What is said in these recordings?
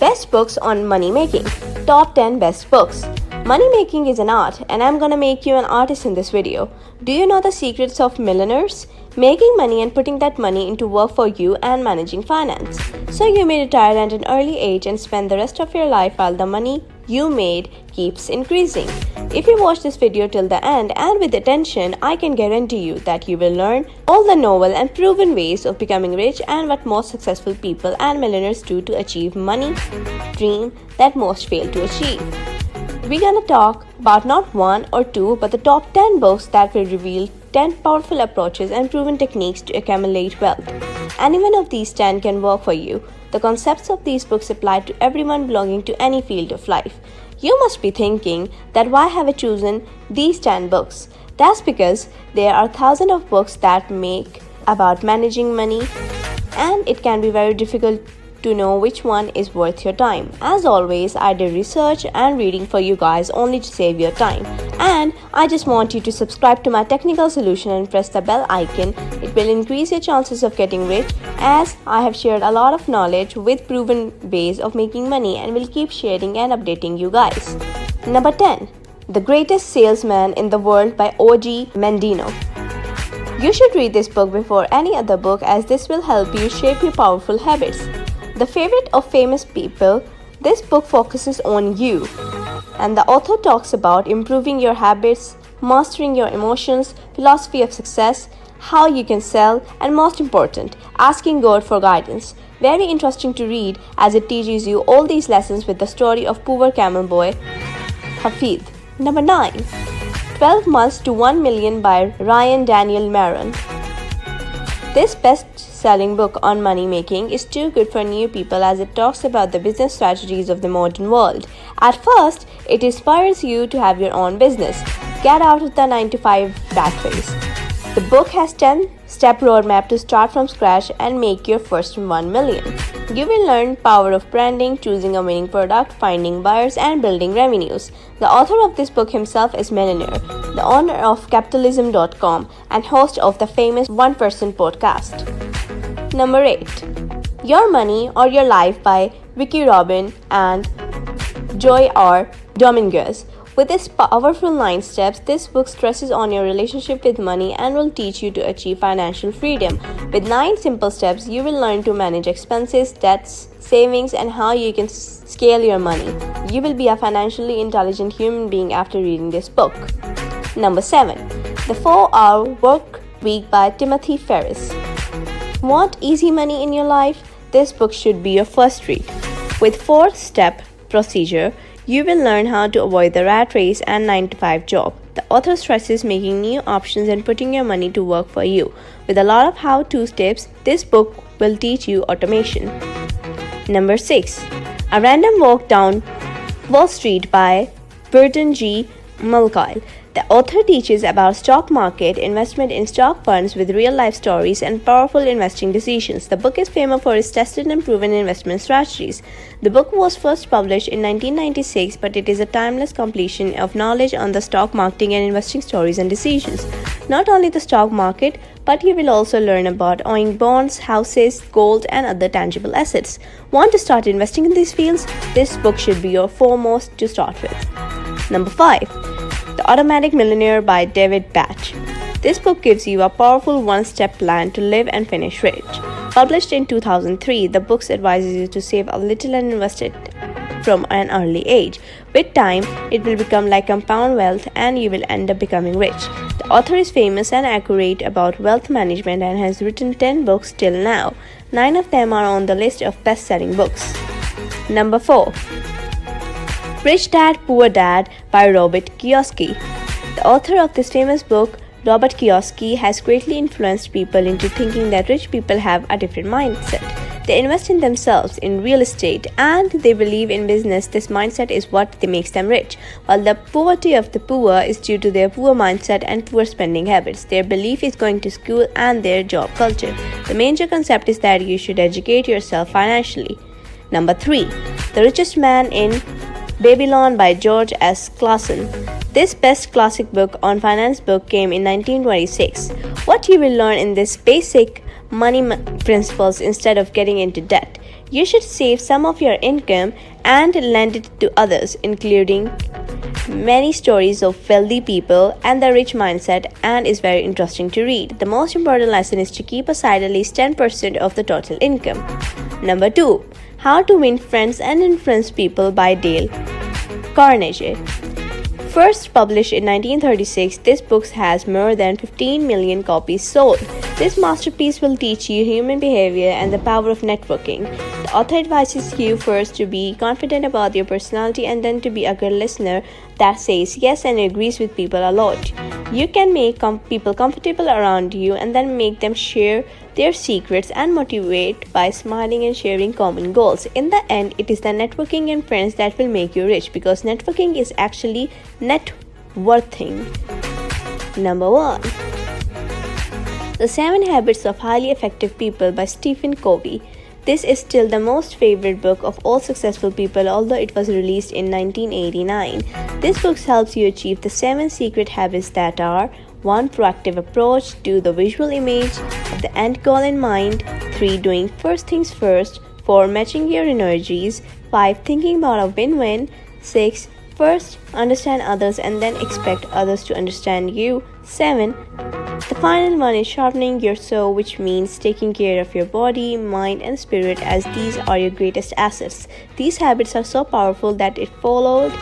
Best books on money making. Top 10 best books. Money making is an art, and I'm gonna make you an artist in this video. Do you know the secrets of millionaires? Making money and putting that money into work for you and managing finance. So you may retire at an early age and spend the rest of your life while the money you made keeps increasing. If you watch this video till the end and with attention, I can guarantee you that you will learn all the novel and proven ways of becoming rich and what most successful people and millionaires do to achieve money dream that most fail to achieve. We're gonna talk about not one or two, but the top 10 books that will reveal 10 powerful approaches and proven techniques to accumulate wealth. Any one of these 10 can work for you. The concepts of these books apply to everyone belonging to any field of life. You must be thinking that why have I chosen these 10 books? That's because there are thousands of books that make about managing money, and it can be very difficult to know which one is worth your time. As always, I did research and reading for you guys only to save your time. And I just want you to subscribe to my technical solution and press the bell icon. It will increase your chances of getting rich, as I have shared a lot of knowledge with proven ways of making money and will keep sharing and updating you guys. Number 10. The Greatest Salesman in the World by O.G. Mendino. You should read this book before any other book, as this will help you shape your powerful habits. The favorite of famous people, this book focuses on you, and the author talks about improving your habits, mastering your emotions, philosophy of success, how you can sell, and most important, asking God for guidance. Very interesting to read, as it teaches you all these lessons with the story of poor camel boy Hafid. Number 9. 12 Months to 1 Million by Ryan Daniel Maron. This best-selling book on money making is too good for new people, as it talks about the business strategies of the modern world. At first, it inspires you to have your own business. Get out of the 9-to-5 rat race. The book has 10-step roadmap to start from scratch and make your first 1 million. You will learn power of branding, choosing a winning product, finding buyers, and building revenues. The author of this book himself is millionaire, the owner of capitalism.com, and host of the famous 1% podcast. Number 8. Your Money or Your Life by Vicky Robin and Joy R. Dominguez. With its powerful 9 steps, this book stresses on your relationship with money and will teach you to achieve financial freedom. With 9 simple steps, you will learn to manage expenses, debts, savings, and how you can scale your money. You will be a financially intelligent human being after reading this book. Number 7. The 4-Hour Work Week by Timothy Ferriss. Want easy money in your life? This book should be your first read. With 4-step procedure, you will learn how to avoid the rat race and 9-to-5 job. The author stresses making new options and putting your money to work for you. With a lot of how-to tips, this book will teach you automation. Number 6. A Random Walk Down Wall Street by Burton G. Malkiel. The author teaches about stock market, investment in stock funds with real-life stories, and powerful investing decisions. The book is famous for its tested and proven investment strategies. The book was first published in 1996, but it is a timeless completion of knowledge on the stock market and investing stories and decisions. Not only the stock market, but you will also learn about owning bonds, houses, gold, and other tangible assets. Want to start investing in these fields? This book should be your foremost to start with. Number 5. The Automatic Millionaire by David Batch. This book gives you a powerful 1-step plan to live and finish rich. Published in 2003, the book advises you to save a little and invest it from an early age. With time, it will become like compound wealth and you will end up becoming rich. The author is famous and accurate about wealth management and has written 10 books till now. 9 of them are on the list of best-selling books. Number 4. Rich Dad, Poor Dad by Robert Kiyosaki. The author of this famous book, Robert Kiyosaki, has greatly influenced people into thinking that rich people have a different mindset. They invest in themselves, in real estate, and they believe in business. This mindset is what makes them rich. While the poverty of the poor is due to their poor mindset and poor spending habits, their belief is going to school and their job culture. The major concept is that you should educate yourself financially. Number 3. The Richest Man in Babylon by George S. Clason. This best classic book on finance book came in 1926. What you will learn in this basic money principles instead of getting into debt. You should save some of your income and lend it to others, including many stories of wealthy people and the rich mindset, and is very interesting to read. The most important lesson is to keep aside at least 10% of the total income. Number 2. How to Win Friends and Influence People by Dale Carnegie. First published in 1936, this book has more than 15 million copies sold. This masterpiece will teach you human behavior and the power of networking. The author advises you first to be confident about your personality and then to be a good listener that says yes and agrees with people a lot. You can make people comfortable around you and then make them share their secrets and motivate by smiling and sharing common goals. In the end, it is the networking and friends that will make you rich, because networking is actually net worthing. Number 1. The 7 Habits of Highly Effective People by Stephen Covey. This is still the most favorite book of all successful people, although it was released in 1989. This book helps you achieve the 7 secret habits that are: 1. Proactive approach. 2. The visual image of the end goal in mind. 3. Doing first things first. 4. Matching your energies. 5. Thinking about a win-win. 6. First, understand others and then expect others to understand you. 7. The final one is sharpening your soul, which means taking care of your body, mind, and spirit, as these are your greatest assets. These habits are so powerful that if followed,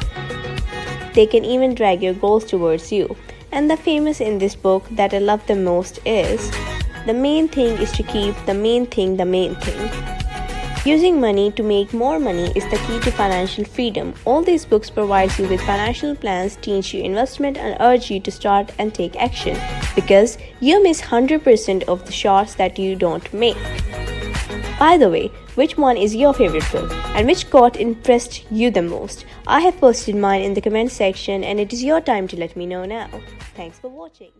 they can even drag your goals towards you. And the famous in this book that I love the most is: the main thing is to keep the main thing the main thing. Using money to make more money is the key to financial freedom. All these books provide you with financial plans, teach you investment, and urge you to start and take action, because you miss 100% of the shots that you don't make. By the way, which one is your favorite book and which quote impressed you the most? I have posted mine in the comment section, and it is your time to let me know now. Thanks for watching.